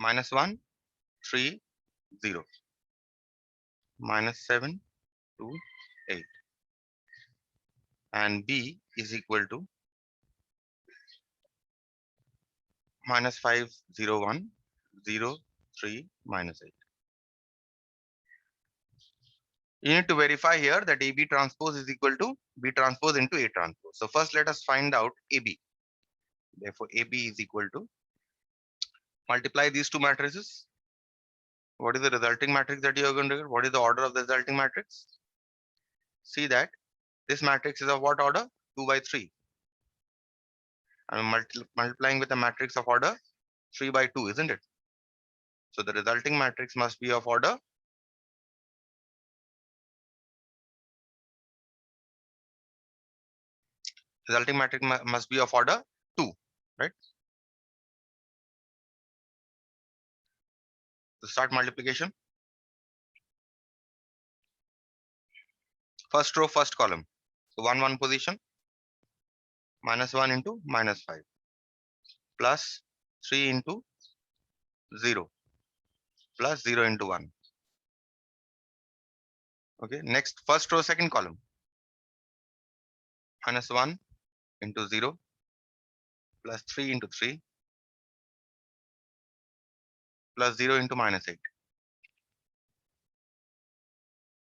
-1, 3, 0, -7, 2, 8, and B is equal to -5, 0, 1, 0, 3, -8. You need to verify here that AB transpose is equal to B transpose into A transpose. So first let us find out AB. Therefore, AB is equal to, multiply these two matrices. What is the resulting matrix that you are going to get? What is the order of the resulting matrix? See that this matrix is of what order? 2 by 3. I'm multiplying with a matrix of order 3 by 2, isn't it? So the resulting matrix must be of order must be of order 2, right? So start multiplication. First row, first column. So 1, 1 position. -1 into -5. Plus 3 into 0. Plus 0 into 1. Okay. Next, first row, second column. -1 into 0. Plus 3 into 3. Plus 0 into -8.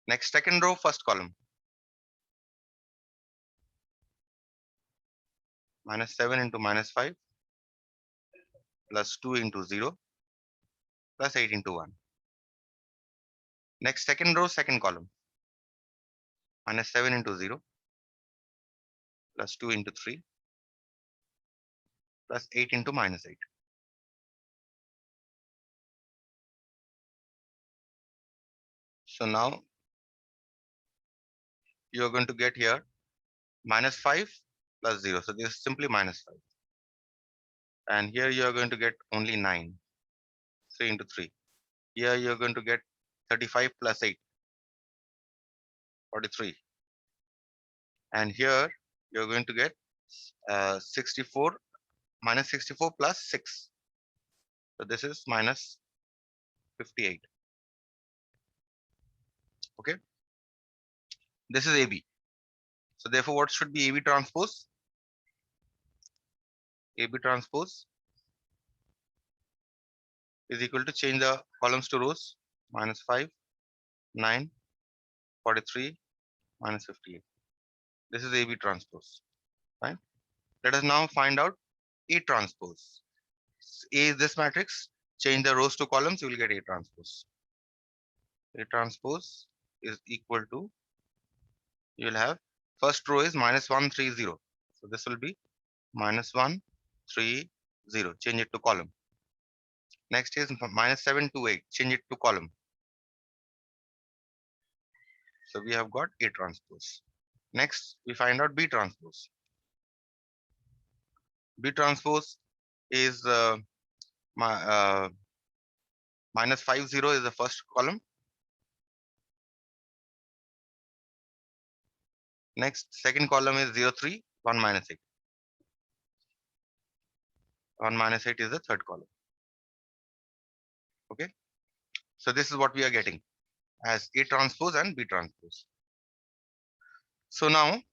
Next, second row, first column. -7 into -5. Plus 2 into 0. Plus 8 into 1. Next, second row, second column. -7 into 0. Plus 2 into 3. Plus 8 into -8. So now you are going to get here -5 plus 0. So this is simply -5. And here you are going to get only 9. 3 into 3. Here you are going to get 35 plus 8. 43. And here you are going to get 64 -64 plus 6. So this is -58. Okay. This is AB. So therefore, what should be AB transpose? AB transpose is equal to, change the columns to rows, -5, 9, 43, -58. This is AB transpose. Right? Let us now find out A transpose. A is this matrix. Change the rows to columns, you will get A transpose. A transpose is equal to, you will have, first row is -130. So this will be -130. Change it to column. Next is -728. Change it to column. So we have got A transpose. Next, we find out B transpose. B transpose is -50 is the first column. Next, second column is 03, 1 -8. 1 -8 is the third column. Okay. So this is what we are getting as A transpose and B transpose. So now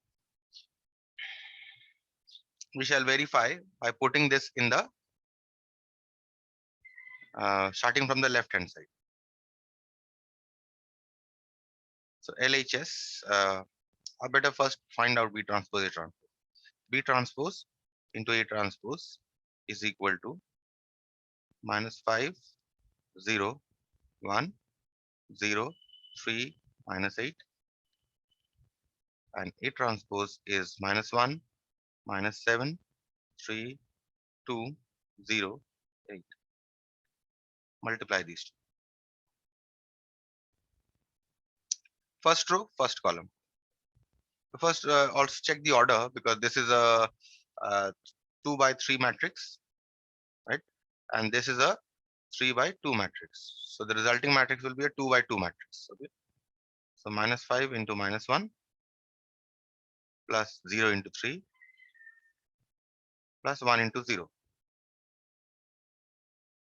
we shall verify by putting this in the starting from the left hand side. So LHS, I better first find out B transpose, A transpose. B transpose into A transpose is equal to -5, 0, 1, 0, 3, -8. And A transpose is -1, -7, 3, 2, 0, 8. Multiply these two. First row, first column. First, also check the order, because this is a 2 by 3 matrix, right? And this is a 3 by 2 matrix. So the resulting matrix will be a 2 by 2 matrix. Okay. So -5 into -1 plus 0 into 3 plus 1 into 0.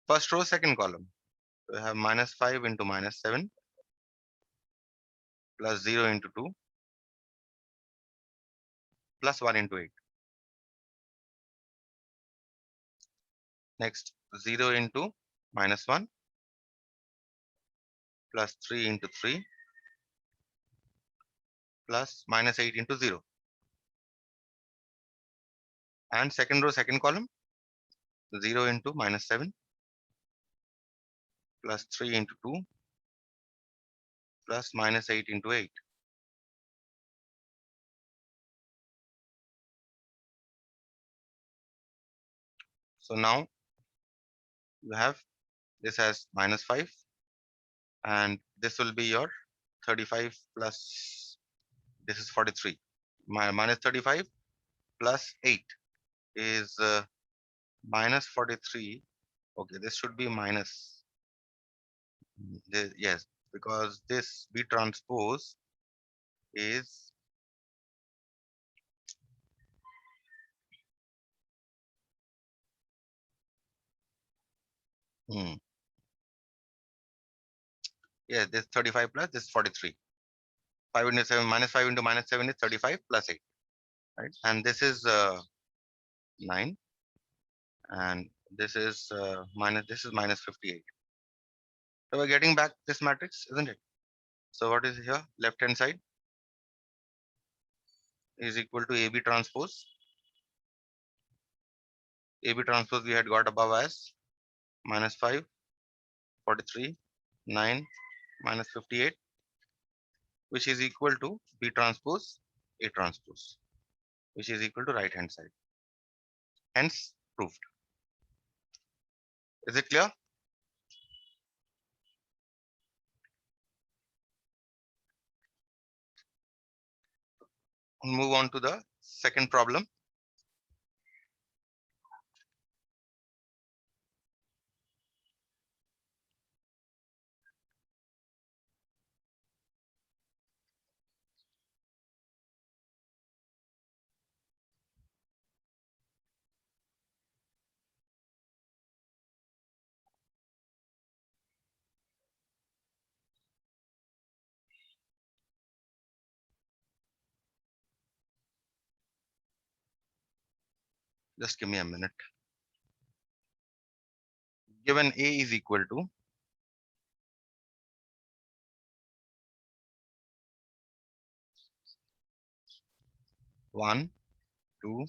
First row, second column. We have minus 5 into minus 7 plus 0 into 2 plus 1 into 8. Next, 0 into minus 1 plus 3 into 3 plus minus 8 into 0. And second row, second column, 0 into minus 7 plus 3 into 2 plus minus 8 into 8. So now you have this as minus 5, and this will be your 35 plus this is 43. Minus 35 plus 8 is minus 43. Okay, this should be minus. Yes, because this B transpose is yes, this 35 plus this 43. 5 into 7 minus 5 into minus 7 is 35 plus 8, right? And this is 9, and this is minus 58. So we're getting back this matrix, isn't it? So what is here? Left hand side is equal to AB transpose. AB transpose we had got above as minus 5, 43, 9, minus 58, which is equal to B transpose A transpose, which is equal to right hand side. Hence proved. Is it clear? Move on to the second problem. Just give me a minute. Given A is equal to 1, 2,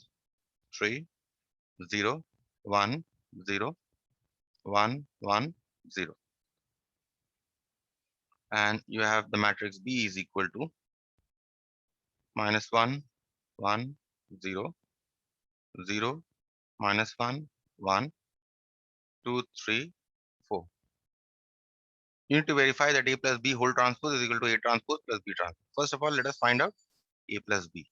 3, 0, 1, 0, 1, 1, 0. And you have the matrix B is equal to minus 1, 1, 0, 0, minus 1, 1, 2, 3, 4. You need to verify that A plus B whole transpose is equal to A transpose plus B transpose. First of all, let us find out A plus B.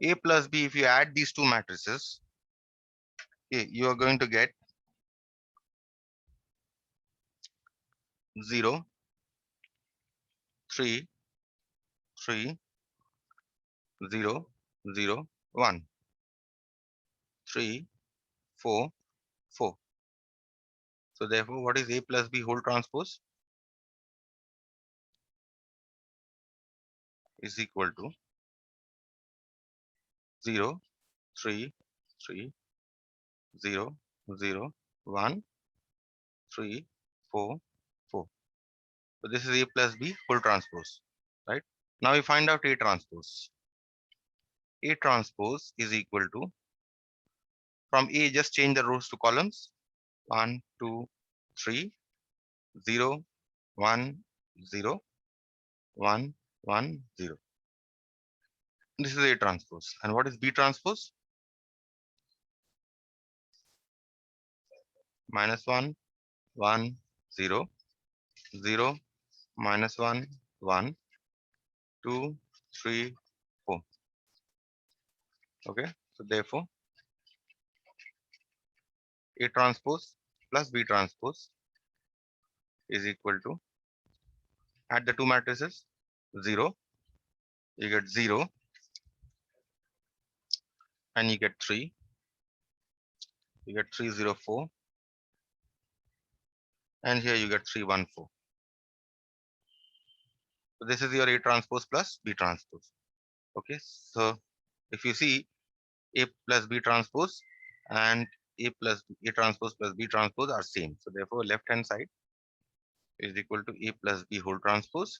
A plus B, if you add these two matrices, okay, you are going to get 0, 3, 3, 0, 0, 1, 3, 4, 4. So therefore, what is A plus B whole transpose? Is equal to 0, 3, 3, 0, 0, 1, 3, 4, 4. So this is A plus B full transpose, right? Now we find out A transpose. A transpose is equal to, from A, just change the rows to columns. 1, 2, 3, 0, 1, 0, 1, 1, 0. This is A transpose. And what is B transpose? Minus 1, 1, 0, 0, minus 1, 1, 2, 3, 4. Okay, so therefore A transpose plus B transpose is equal to, add the two matrices, 0, you get 0, and you get 3, you get 3, 0, 4, and here you get 3, 1, 4. So this is your A transpose plus B transpose. Okay, so if you see A plus B transpose and A plus A transpose plus B transpose are same. So therefore, left hand side is equal to A plus B whole transpose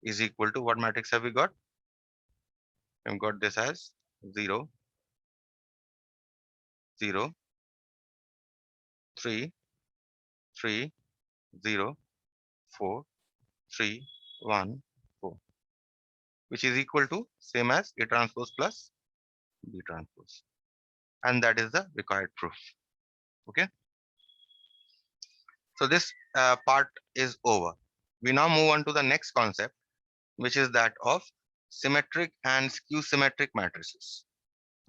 is equal to what matrix have we got? We've got this as 0, 0, 3, 3, 0, 4, 3, 1, 4, which is equal to same as A transpose plus B transpose. And that is the required proof. Okay. So this part is over. We now move on to the next concept, which is that of symmetric and skew symmetric matrices.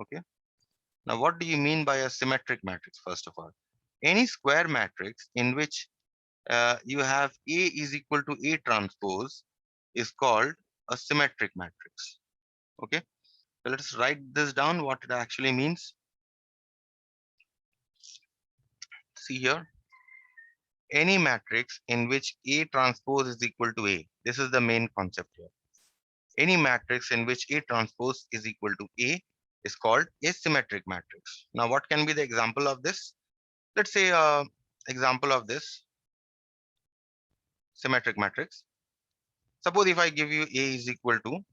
Okay. Now, what do you mean by a symmetric matrix? First of all, any square matrix in which you have A is equal to A transpose is called a symmetric matrix. Okay. So let's write this down, what it actually means. See here, any matrix in which A transpose is equal to A. This is the main concept here. Any matrix in which A transpose is equal to A is called a symmetric matrix. Now, what can be the example of this? Let's say example of this symmetric matrix. Suppose if I give you A is equal to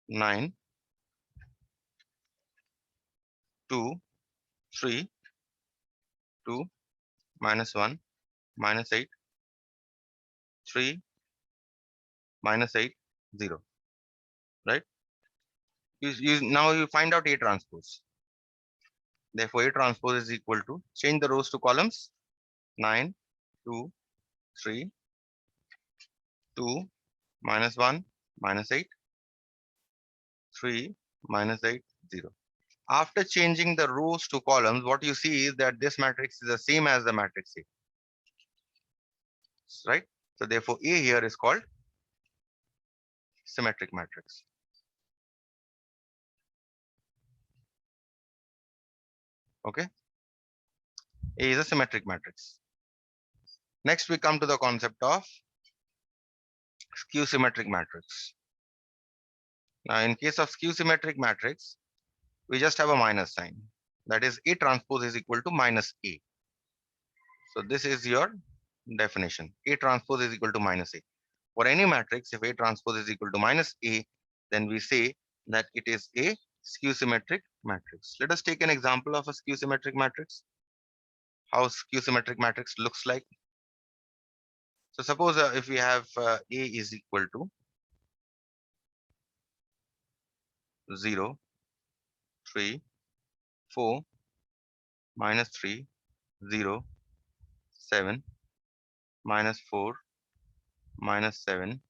9, 2, 3, 2, minus 1, minus 8, 3, minus 8, 0, right? Now you find out A transpose. Therefore, A transpose is equal to, change the rows to columns, 9, 2, 3, 2, minus 1, minus 8, 3, minus 8, 0. After changing the rows to columns, what you see is that this matrix is the same as the matrix A, right? So therefore, A here is called symmetric matrix. Okay. A is a symmetric matrix. Next, we come to the concept of skew symmetric matrix. Now, in case of skew symmetric matrix, we just have a minus sign. That is, A transpose is equal to minus A. So this is your definition. A transpose is equal to minus A. For any matrix, if A transpose is equal to minus A, then we say that it is a skew symmetric matrix. Let us take an example of a skew symmetric matrix. How skew symmetric matrix looks like. So suppose if we have A is equal to 0, 3, 4, minus 3, 0, 7, minus 4, minus 7,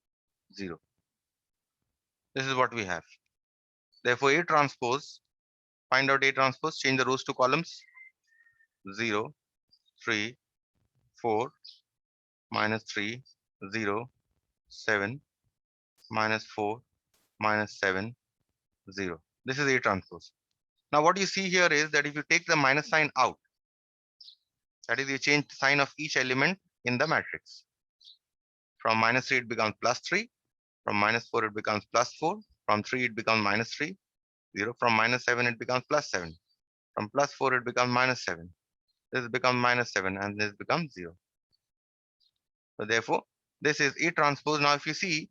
0. This is what we have. Therefore, A transpose, find out A transpose, change the rows to columns. 0, 3, 4, minus 3, 0, 7, minus 4, minus 7, 0. This is A transpose. Now what you see here is that if you take the minus sign out, that is you change the sign of each element in the matrix. From minus 3 it becomes plus 3, from minus 4 it becomes plus 4, from 3 it becomes minus 3, 0, from minus 7 it becomes plus 7, from plus 4 it becomes minus 7, this becomes minus 7, and this becomes 0. So therefore, this is A transpose. Now if you see,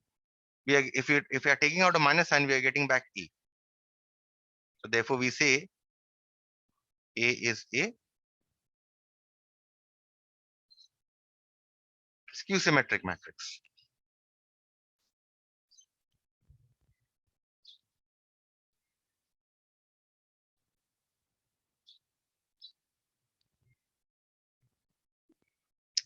we are, if we are taking out a minus sign, we are getting back A. So therefore we say A is a skew symmetric matrix.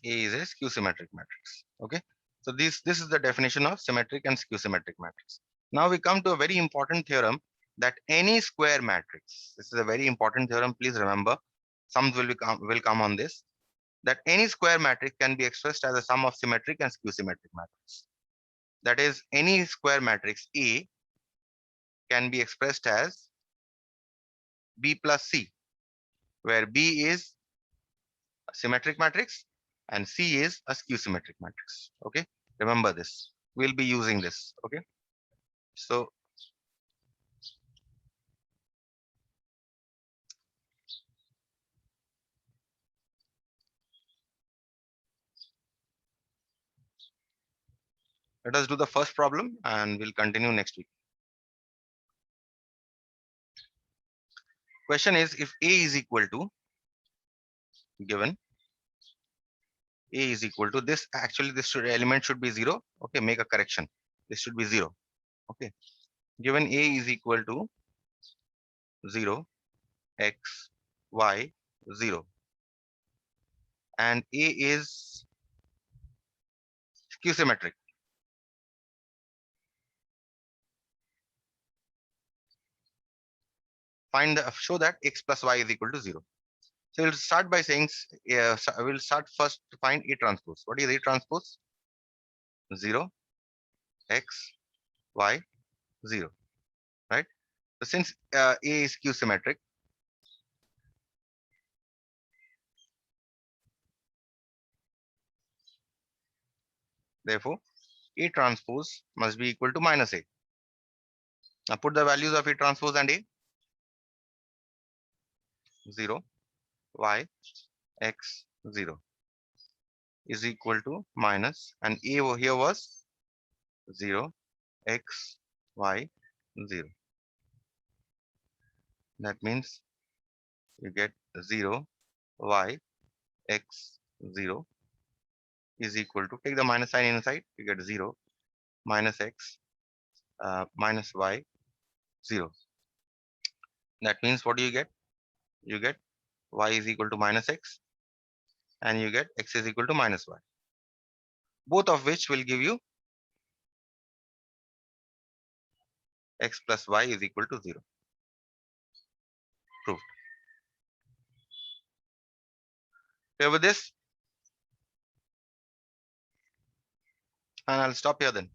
A is a skew symmetric matrix. Okay. So this is the definition of symmetric and skew symmetric matrix. Now we come to a very important theorem that any square matrix, this is a very important theorem, please remember, sums will come on this, that any square matrix can be expressed as a sum of symmetric and skew symmetric matrix. That is, any square matrix A can be expressed as B plus C. where B is a symmetric matrix and C is a skew symmetric matrix. Okay, remember this. We'll be using this. Okay, so let us do the first problem and we'll continue next week. Question is, if A is equal to, given A is equal to this, actually this element should be 0. Okay, make a correction. This should be 0. Okay, given A is equal to 0, x, y, 0, and A is skew symmetric. Show that x plus y is equal to 0. So we'll start by saying, we'll start first to find A transpose. What is A transpose? 0, x, y, 0, right? So since A is skew symmetric, therefore A transpose must be equal to minus A. Now put the values of A transpose and A. 0, y, x, 0 is equal to minus, and A over here was 0, x, y, 0. That means you get 0, y, x, 0 is equal to, take the minus sign inside, you get 0, minus x, minus y, 0. That means what do you get? You get y is equal to minus x, and you get x is equal to minus y. Both of which will give you x plus y is equal to 0. Proved. Clear with this? And I'll stop here then.